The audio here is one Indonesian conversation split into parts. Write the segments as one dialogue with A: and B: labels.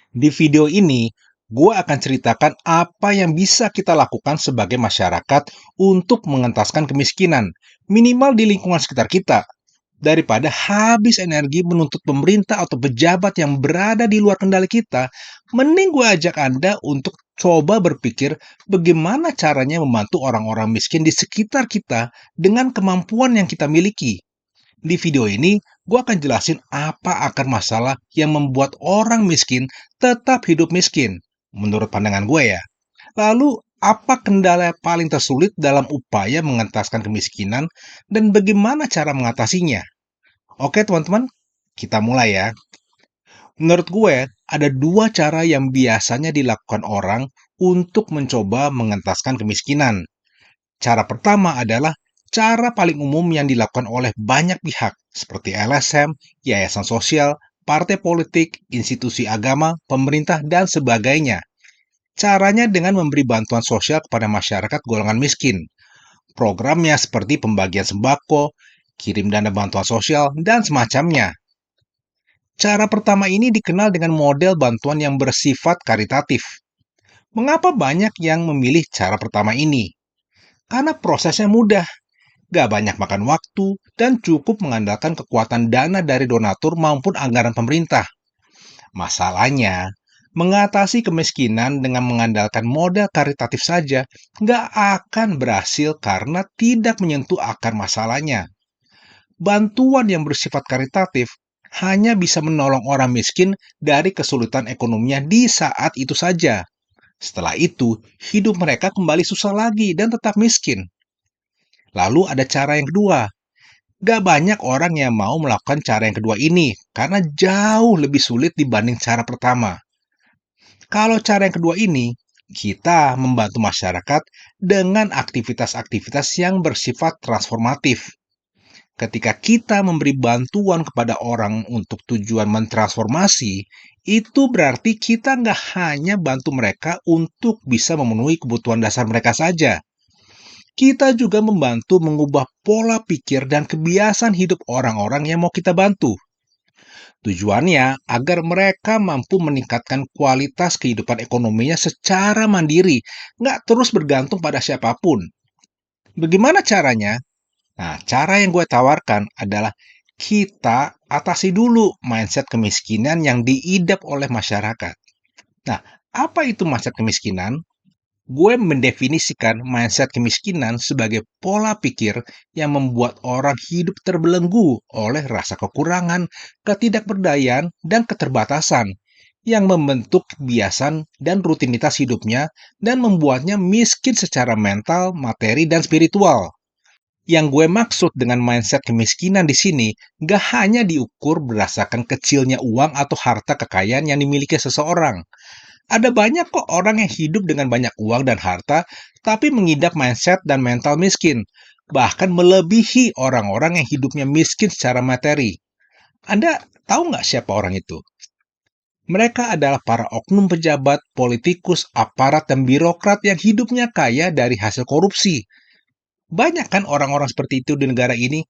A: Di video ini, gue akan ceritakan apa yang bisa kita lakukan sebagai masyarakat untuk mengentaskan kemiskinan, minimal di lingkungan sekitar kita, daripada habis energi menuntut pemerintah atau pejabat yang berada di luar kendali kita. Mending gue ajak Anda untuk coba berpikir bagaimana caranya membantu orang-orang miskin di sekitar kita dengan kemampuan yang kita miliki. Di video ini, gue akan jelasin apa akar masalah yang membuat orang miskin tetap hidup miskin, menurut pandangan gue ya. Lalu, apa kendala yang paling tersulit dalam upaya mengentaskan kemiskinan dan bagaimana cara mengatasinya? Oke teman-teman, kita mulai ya. Menurut gue, ada dua cara yang biasanya dilakukan orang untuk mencoba mengentaskan kemiskinan. Cara pertama adalah cara paling umum yang dilakukan oleh banyak pihak, seperti LSM, yayasan sosial, partai politik, institusi agama, pemerintah, dan sebagainya. Caranya dengan memberi bantuan sosial kepada masyarakat golongan miskin. Programnya seperti pembagian sembako, kirim dana bantuan sosial, dan semacamnya. Cara pertama ini dikenal dengan model bantuan yang bersifat karitatif. Mengapa banyak yang memilih cara pertama ini? Karena prosesnya mudah, gak banyak makan waktu, dan cukup mengandalkan kekuatan dana dari donatur maupun anggaran pemerintah. Masalahnya, mengatasi kemiskinan dengan mengandalkan model karitatif saja gak akan berhasil karena tidak menyentuh akar masalahnya. Bantuan yang bersifat karitatif hanya bisa menolong orang miskin dari kesulitan ekonominya di saat itu saja. Setelah itu, hidup mereka kembali susah lagi dan tetap miskin. Lalu ada cara yang kedua. Gak banyak orang yang mau melakukan cara yang kedua ini karena jauh lebih sulit dibanding cara pertama. Kalau cara yang kedua ini, kita membantu masyarakat dengan aktivitas-aktivitas yang bersifat transformatif. Ketika kita memberi bantuan kepada orang untuk tujuan mentransformasi, itu berarti kita nggak hanya bantu mereka untuk bisa memenuhi kebutuhan dasar mereka saja. Kita juga membantu mengubah pola pikir dan kebiasaan hidup orang-orang yang mau kita bantu. Tujuannya agar mereka mampu meningkatkan kualitas kehidupan ekonominya secara mandiri, nggak terus bergantung pada siapapun. Bagaimana caranya? Nah, cara yang gue tawarkan adalah kita atasi dulu mindset kemiskinan yang diidap oleh masyarakat. Nah, apa itu mindset kemiskinan? Gue mendefinisikan mindset kemiskinan sebagai pola pikir yang membuat orang hidup terbelenggu oleh rasa kekurangan, ketidakberdayaan, dan keterbatasan yang membentuk kebiasaan dan rutinitas hidupnya dan membuatnya miskin secara mental, materi, dan spiritual. Yang gue maksud dengan mindset kemiskinan di sini gak hanya diukur berdasarkan kecilnya uang atau harta kekayaan yang dimiliki seseorang. Ada banyak kok orang yang hidup dengan banyak uang dan harta, tapi mengidap mindset dan mental miskin, bahkan melebihi orang-orang yang hidupnya miskin secara materi. Anda tahu nggak siapa orang itu? Mereka adalah para oknum pejabat, politikus, aparat, dan birokrat yang hidupnya kaya dari hasil korupsi. Banyak kan orang-orang seperti itu di negara ini?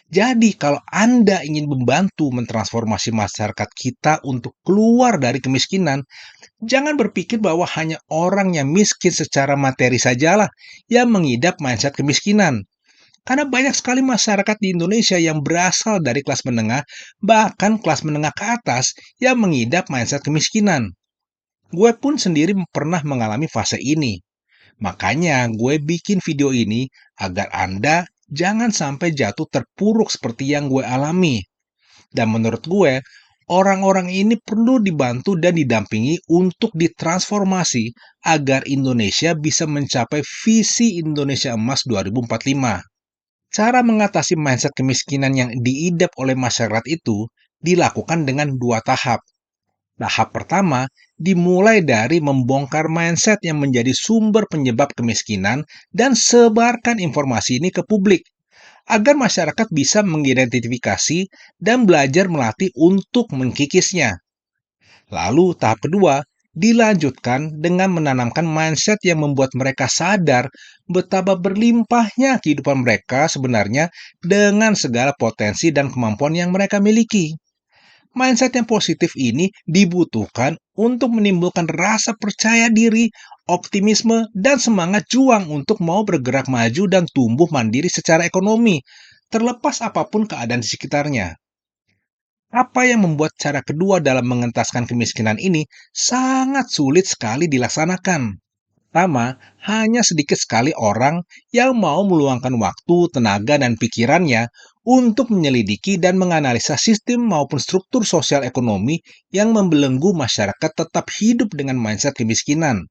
A: Jadi, kalau Anda ingin membantu mentransformasi masyarakat kita untuk keluar dari kemiskinan, jangan berpikir bahwa hanya orang yang miskin secara materi sajalah yang mengidap mindset kemiskinan. Karena banyak sekali masyarakat di Indonesia yang berasal dari kelas menengah, bahkan kelas menengah ke atas, yang mengidap mindset kemiskinan. Gue pun sendiri pernah mengalami fase ini. Makanya gue bikin video ini agar Anda jangan sampai jatuh terpuruk seperti yang gue alami. Dan menurut gue, orang-orang ini perlu dibantu dan didampingi untuk ditransformasi agar Indonesia bisa mencapai visi Indonesia Emas 2045. Cara mengatasi mindset kemiskinan yang diidap oleh masyarakat itu dilakukan dengan dua tahap. Tahap pertama dimulai dari membongkar mindset yang menjadi sumber penyebab kemiskinan dan sebarkan informasi ini ke publik agar masyarakat bisa mengidentifikasi dan belajar melatih untuk mengkikisnya. Lalu tahap kedua dilanjutkan dengan menanamkan mindset yang membuat mereka sadar betapa berlimpahnya kehidupan mereka sebenarnya dengan segala potensi dan kemampuan yang mereka miliki. Mindset yang positif ini dibutuhkan untuk menimbulkan rasa percaya diri, optimisme, dan semangat juang untuk mau bergerak maju dan tumbuh mandiri secara ekonomi, terlepas apapun keadaan di sekitarnya. Apa yang membuat cara kedua dalam mengentaskan kemiskinan ini sangat sulit sekali dilaksanakan? Pertama, hanya sedikit sekali orang yang mau meluangkan waktu, tenaga, dan pikirannya untuk menyelidiki dan menganalisa sistem maupun struktur sosial ekonomi yang membelenggu masyarakat tetap hidup dengan mindset kemiskinan.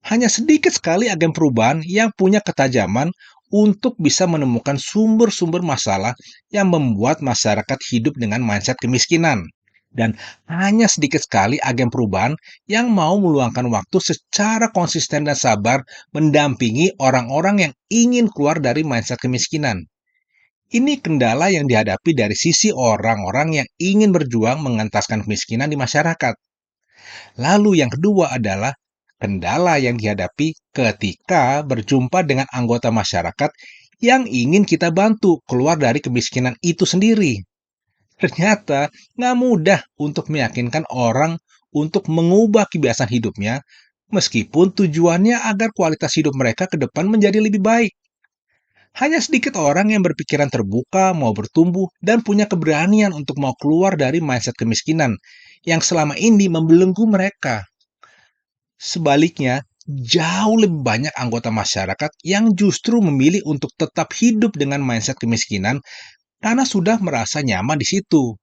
A: Hanya sedikit sekali agen perubahan yang punya ketajaman untuk bisa menemukan sumber-sumber masalah yang membuat masyarakat hidup dengan mindset kemiskinan. Dan hanya sedikit sekali agen perubahan yang mau meluangkan waktu secara konsisten dan sabar mendampingi orang-orang yang ingin keluar dari mindset kemiskinan. Ini kendala yang dihadapi dari sisi orang-orang yang ingin berjuang mengentaskan kemiskinan di masyarakat. Lalu yang kedua adalah kendala yang dihadapi ketika berjumpa dengan anggota masyarakat yang ingin kita bantu keluar dari kemiskinan itu sendiri. Ternyata nggak mudah untuk meyakinkan orang untuk mengubah kebiasaan hidupnya, meskipun tujuannya agar kualitas hidup mereka ke depan menjadi lebih baik. Hanya sedikit orang yang berpikiran terbuka, mau bertumbuh, dan punya keberanian untuk mau keluar dari mindset kemiskinan yang selama ini membelenggu mereka. Sebaliknya, jauh lebih banyak anggota masyarakat yang justru memilih untuk tetap hidup dengan mindset kemiskinan karena sudah merasa nyaman di situ.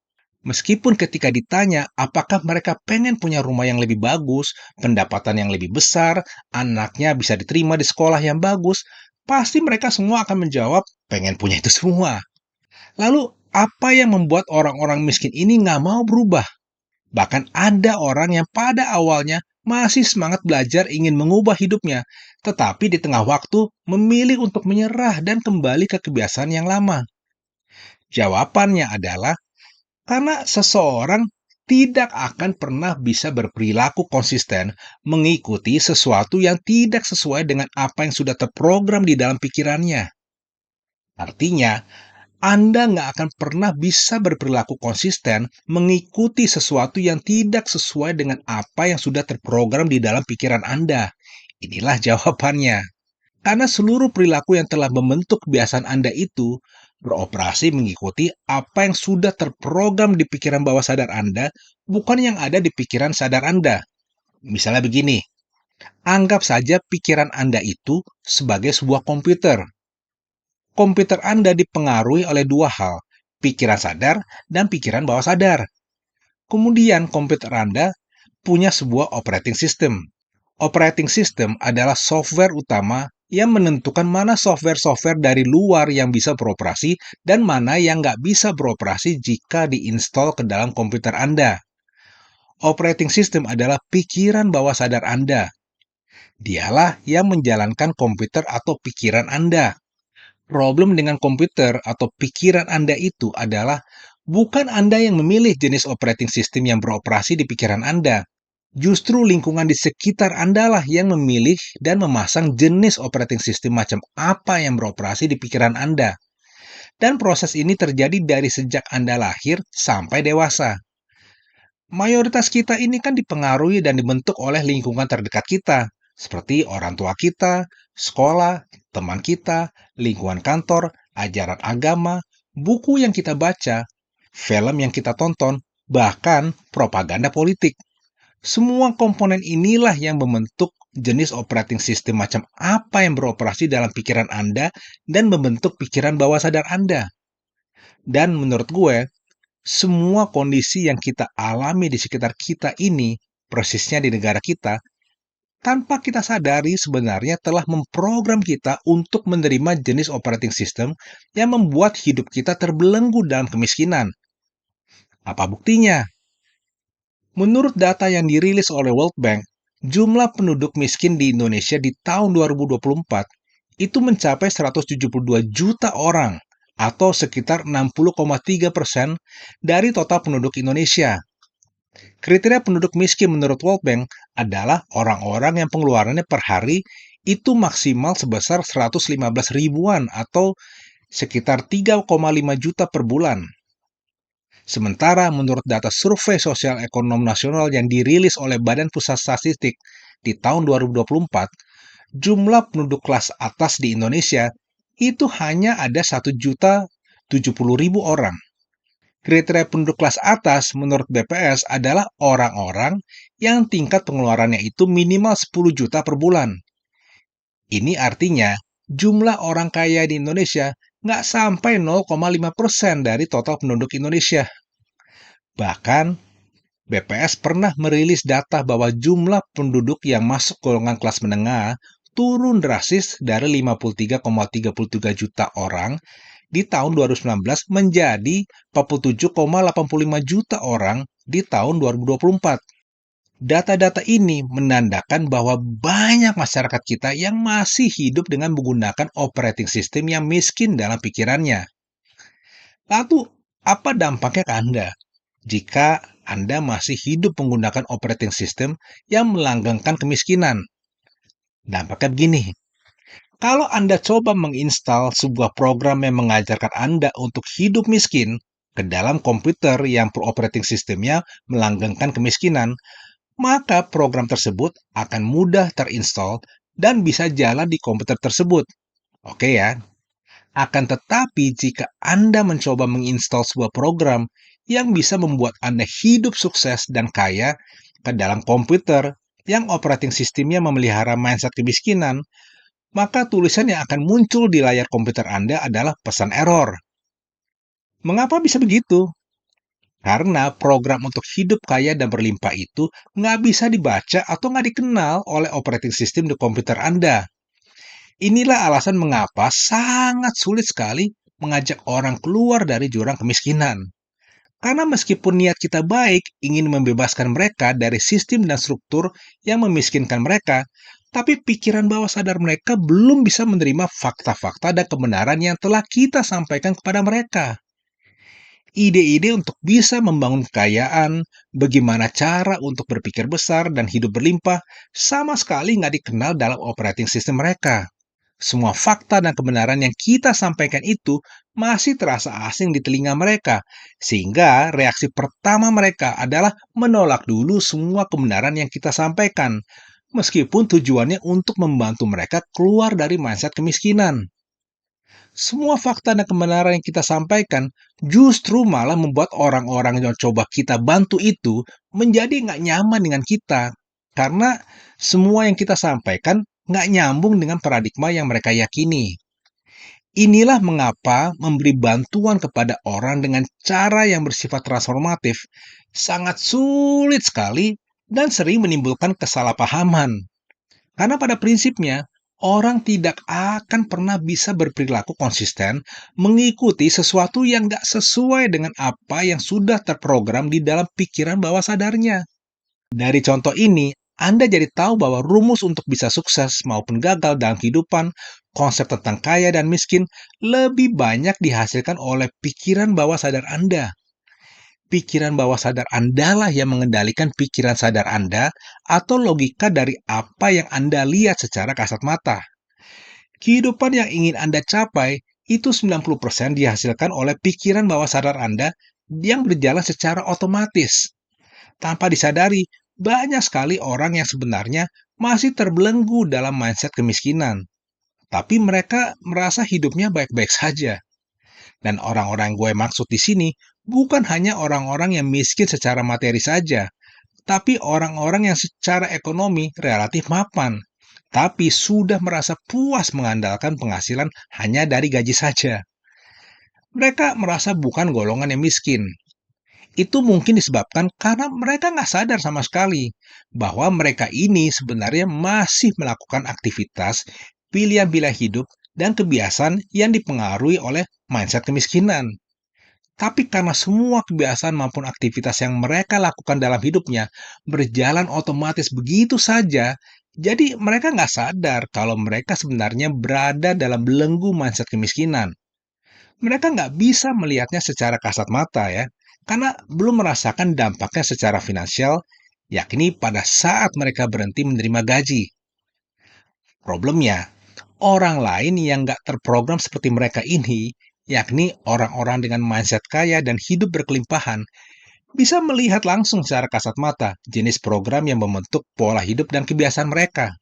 A: Meskipun ketika ditanya apakah mereka pengen punya rumah yang lebih bagus, pendapatan yang lebih besar, anaknya bisa diterima di sekolah yang bagus, pasti mereka semua akan menjawab pengen punya itu semua. Lalu, apa yang membuat orang-orang miskin ini nggak mau berubah? Bahkan ada orang yang pada awalnya masih semangat belajar ingin mengubah hidupnya, tetapi di tengah waktu memilih untuk menyerah dan kembali ke kebiasaan yang lama. Jawabannya adalah karena seseorang tidak akan pernah bisa berperilaku konsisten mengikuti sesuatu yang tidak sesuai dengan apa yang sudah terprogram di dalam pikirannya. Artinya, Anda nggak akan pernah bisa berperilaku konsisten mengikuti sesuatu yang tidak sesuai dengan apa yang sudah terprogram di dalam pikiran Anda. Inilah jawabannya. Karena seluruh perilaku yang telah membentuk kebiasaan Anda itu beroperasi mengikuti apa yang sudah terprogram di pikiran bawah sadar Anda, bukan yang ada di pikiran sadar Anda. Misalnya begini, anggap saja pikiran Anda itu sebagai sebuah komputer. Komputer Anda dipengaruhi oleh dua hal, pikiran sadar dan pikiran bawah sadar. Kemudian komputer Anda punya sebuah operating system. Operating system adalah software utama yang menentukan mana software-software dari luar yang bisa beroperasi dan mana yang nggak bisa beroperasi jika diinstal ke dalam komputer Anda. Operating system adalah pikiran bawah sadar Anda. Dialah yang menjalankan komputer atau pikiran Anda. Problem dengan komputer atau pikiran Anda itu adalah bukan Anda yang memilih jenis operating system yang beroperasi di pikiran Anda. Justru lingkungan di sekitar Anda lah yang memilih dan memasang jenis operating system macam apa yang beroperasi di pikiran Anda. Dan proses ini terjadi dari sejak Anda lahir sampai dewasa. Mayoritas kita ini kan dipengaruhi dan dibentuk oleh lingkungan terdekat kita, seperti orang tua kita, sekolah, teman kita, lingkungan kantor, ajaran agama, buku yang kita baca, film yang kita tonton, bahkan propaganda politik. Semua komponen inilah yang membentuk jenis operating system macam apa yang beroperasi dalam pikiran Anda dan membentuk pikiran bawah sadar Anda. Dan menurut gue, semua kondisi yang kita alami di sekitar kita ini, persisnya di negara kita, tanpa kita sadari sebenarnya telah memprogram kita untuk menerima jenis operating system yang membuat hidup kita terbelenggu dalam kemiskinan. Apa buktinya? Menurut data yang dirilis oleh World Bank, jumlah penduduk miskin di Indonesia di tahun 2024 itu mencapai 172 juta orang atau sekitar 60,3% dari total penduduk Indonesia. Kriteria penduduk miskin menurut World Bank adalah orang-orang yang pengeluarannya per hari itu maksimal sebesar 115 ribuan atau sekitar 3,5 juta per bulan. Sementara menurut data Survei Sosial Ekonomi Nasional yang dirilis oleh Badan Pusat Statistik di tahun 2024, jumlah penduduk kelas atas di Indonesia itu hanya ada 1.070.000 orang. Kriteria penduduk kelas atas menurut BPS adalah orang-orang yang tingkat pengeluarannya itu minimal 10 juta per bulan. Ini artinya jumlah orang kaya di Indonesia nggak sampai 0,5% dari total penduduk Indonesia. Bahkan, BPS pernah merilis data bahwa jumlah penduduk yang masuk golongan kelas menengah turun drastis dari 53,33 juta orang di tahun 2019 menjadi 47,85 juta orang di tahun 2024. Data-data ini menandakan bahwa banyak masyarakat kita yang masih hidup dengan menggunakan operating system yang miskin dalam pikirannya. Lalu, apa dampaknya ke Anda jika Anda masih hidup menggunakan operating system yang melanggengkan kemiskinan? Dampaknya begini, kalau Anda coba menginstal sebuah program yang mengajarkan Anda untuk hidup miskin ke dalam komputer yang operating systemnya melanggengkan kemiskinan, maka program tersebut akan mudah terinstall dan bisa jalan di komputer tersebut. Oke ya. Akan tetapi jika Anda mencoba menginstal sebuah program yang bisa membuat Anda hidup sukses dan kaya ke dalam komputer yang operating sistemnya memelihara mindset kemiskinan, maka tulisan yang akan muncul di layar komputer Anda adalah pesan error. Mengapa bisa begitu? Karena program untuk hidup kaya dan berlimpah itu nggak bisa dibaca atau nggak dikenal oleh operating system di komputer Anda. Inilah alasan mengapa sangat sulit sekali mengajak orang keluar dari jurang kemiskinan. Karena meskipun niat kita baik ingin membebaskan mereka dari sistem dan struktur yang memiskinkan mereka, tapi pikiran bawah sadar mereka belum bisa menerima fakta-fakta dan kebenaran yang telah kita sampaikan kepada mereka. Ide-ide untuk bisa membangun kekayaan, bagaimana cara untuk berpikir besar dan hidup berlimpah, sama sekali nggak dikenal dalam operating system mereka. Semua fakta dan kebenaran yang kita sampaikan itu masih terasa asing di telinga mereka, sehingga reaksi pertama mereka adalah menolak dulu semua kebenaran yang kita sampaikan, meskipun tujuannya untuk membantu mereka keluar dari mindset kemiskinan. Semua fakta dan kebenaran yang kita sampaikan justru malah membuat orang-orang yang coba kita bantu itu menjadi nggak nyaman dengan kita. Karena semua yang kita sampaikan nggak nyambung dengan paradigma yang mereka yakini. Inilah mengapa memberi bantuan kepada orang dengan cara yang bersifat transformatif sangat sulit sekali dan sering menimbulkan kesalahpahaman. Karena pada prinsipnya, orang tidak akan pernah bisa berperilaku konsisten mengikuti sesuatu yang tidak sesuai dengan apa yang sudah terprogram di dalam pikiran bawah sadarnya. Dari contoh ini, Anda jadi tahu bahwa rumus untuk bisa sukses maupun gagal dalam kehidupan, konsep tentang kaya dan miskin, lebih banyak dihasilkan oleh pikiran bawah sadar Anda. Pikiran bawah sadar Anda lah yang mengendalikan pikiran sadar Anda atau logika dari apa yang Anda lihat secara kasat mata. Kehidupan yang ingin Anda capai itu 90% dihasilkan oleh pikiran bawah sadar Anda yang berjalan secara otomatis. Tanpa disadari, banyak sekali orang yang sebenarnya masih terbelenggu dalam mindset kemiskinan. Tapi mereka merasa hidupnya baik-baik saja. Dan orang-orang yang gue maksud di sini bukan hanya orang-orang yang miskin secara materi saja, tapi orang-orang yang secara ekonomi relatif mapan, tapi sudah merasa puas mengandalkan penghasilan hanya dari gaji saja. Mereka merasa bukan golongan yang miskin. Itu mungkin disebabkan karena mereka nggak sadar sama sekali bahwa mereka ini sebenarnya masih melakukan aktivitas, pilihan-pilihan hidup, dan kebiasaan yang dipengaruhi oleh mindset kemiskinan. Tapi karena semua kebiasaan maupun aktivitas yang mereka lakukan dalam hidupnya berjalan otomatis begitu saja, jadi mereka nggak sadar kalau mereka sebenarnya berada dalam belenggu mindset kemiskinan. Mereka nggak bisa melihatnya secara kasat mata ya, karena belum merasakan dampaknya secara finansial, yakni pada saat mereka berhenti menerima gaji. Problemnya, orang lain yang nggak terprogram seperti mereka ini yakni orang-orang dengan mindset kaya dan hidup berkelimpahan, bisa melihat langsung secara kasat mata jenis program yang membentuk pola hidup dan kebiasaan mereka.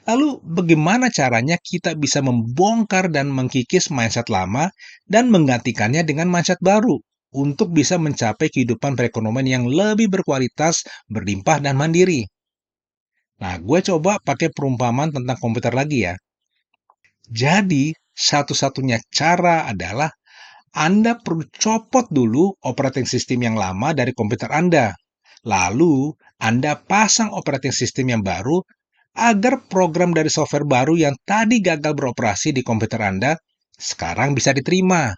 A: Lalu, bagaimana caranya kita bisa membongkar dan mengkikis mindset lama dan menggantikannya dengan mindset baru untuk bisa mencapai kehidupan perekonomian yang lebih berkualitas, berlimpah, dan mandiri? Nah, gue coba pakai perumpamaan tentang komputer lagi ya. Jadi, satu-satunya cara adalah Anda perlu copot dulu operating system yang lama dari komputer Anda. Lalu, Anda pasang operating system yang baru agar program dari software baru yang tadi gagal beroperasi di komputer Anda sekarang bisa diterima.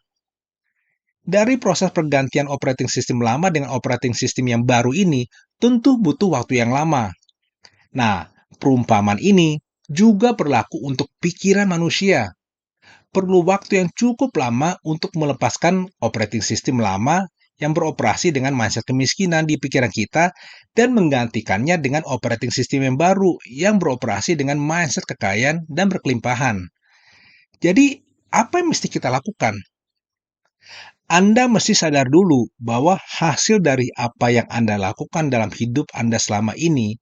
A: Dari proses pergantian operating system lama dengan operating system yang baru ini tentu butuh waktu yang lama. Nah, perumpamaan ini juga berlaku untuk pikiran manusia. Perlu waktu yang cukup lama untuk melepaskan operating system lama yang beroperasi dengan mindset kemiskinan di pikiran kita dan menggantikannya dengan operating system yang baru yang beroperasi dengan mindset kekayaan dan berkelimpahan. Jadi, apa yang mesti kita lakukan? Anda mesti sadar dulu bahwa hasil dari apa yang Anda lakukan dalam hidup Anda selama ini,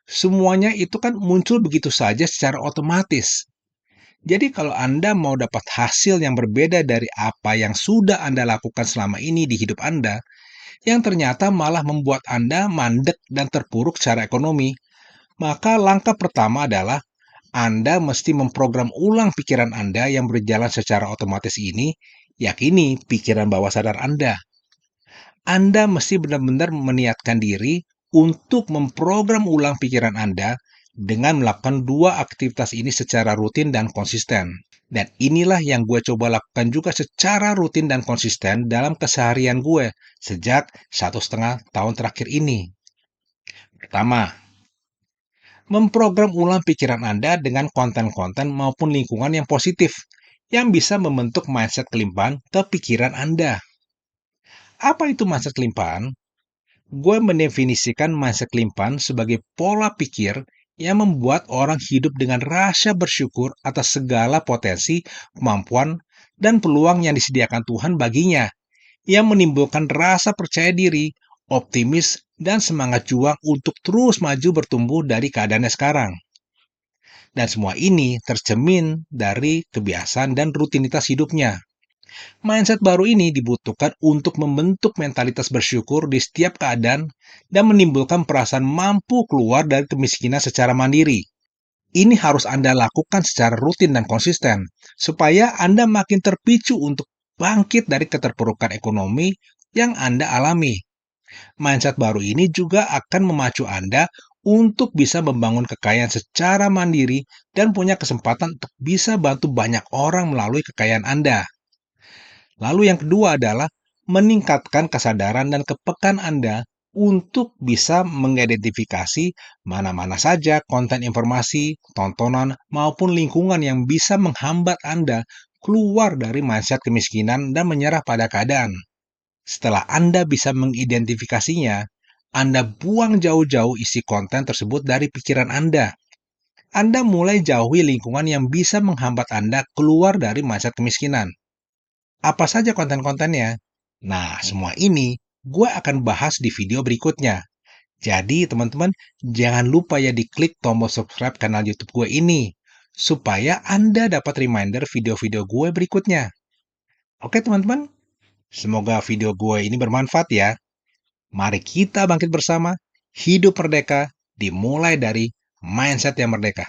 A: semuanya itu kan muncul begitu saja secara otomatis. Jadi kalau Anda mau dapat hasil yang berbeda dari apa yang sudah Anda lakukan selama ini di hidup Anda, yang ternyata malah membuat Anda mandek dan terpuruk secara ekonomi, maka langkah pertama adalah Anda mesti memprogram ulang pikiran Anda yang berjalan secara otomatis ini, yakini pikiran bawah sadar Anda. Anda mesti benar-benar meniatkan diri untuk memprogram ulang pikiran Anda dengan melakukan dua aktivitas ini secara rutin dan konsisten. Dan inilah yang gue coba lakukan juga secara rutin dan konsisten dalam keseharian gue sejak 1,5 tahun terakhir ini. Pertama, memprogram ulang pikiran Anda dengan konten-konten maupun lingkungan yang positif yang bisa membentuk mindset kelimpahan ke pikiran Anda. Apa itu mindset kelimpahan? Gue mendefinisikan mindset kelimpahan sebagai pola pikir yang membuat orang hidup dengan rasa bersyukur atas segala potensi, kemampuan, dan peluang yang disediakan Tuhan baginya, yang menimbulkan rasa percaya diri, optimis, dan semangat juang untuk terus maju bertumbuh dari keadaannya sekarang. Dan semua ini tercermin dari kebiasaan dan rutinitas hidupnya. Mindset baru ini dibutuhkan untuk membentuk mentalitas bersyukur di setiap keadaan dan menimbulkan perasaan mampu keluar dari kemiskinan secara mandiri. Ini harus Anda lakukan secara rutin dan konsisten, supaya Anda makin terpicu untuk bangkit dari keterpurukan ekonomi yang Anda alami. Mindset baru ini juga akan memacu Anda untuk bisa membangun kekayaan secara mandiri dan punya kesempatan untuk bisa bantu banyak orang melalui kekayaan Anda. Lalu yang kedua adalah meningkatkan kesadaran dan kepekaan Anda untuk bisa mengidentifikasi mana-mana saja konten informasi, tontonan, maupun lingkungan yang bisa menghambat Anda keluar dari mindset kemiskinan dan menyerah pada keadaan. Setelah Anda bisa mengidentifikasinya, Anda buang jauh-jauh isi konten tersebut dari pikiran Anda. Anda mulai jauhi lingkungan yang bisa menghambat Anda keluar dari mindset kemiskinan. Apa saja konten-kontennya? Nah, semua ini gue akan bahas di video berikutnya. Jadi, teman-teman, jangan lupa ya diklik tombol subscribe kanal YouTube gue ini, supaya Anda dapat reminder video-video gue berikutnya. Oke, teman-teman, semoga video gue ini bermanfaat ya. Mari kita bangkit bersama, hidup merdeka, dimulai dari mindset yang merdeka.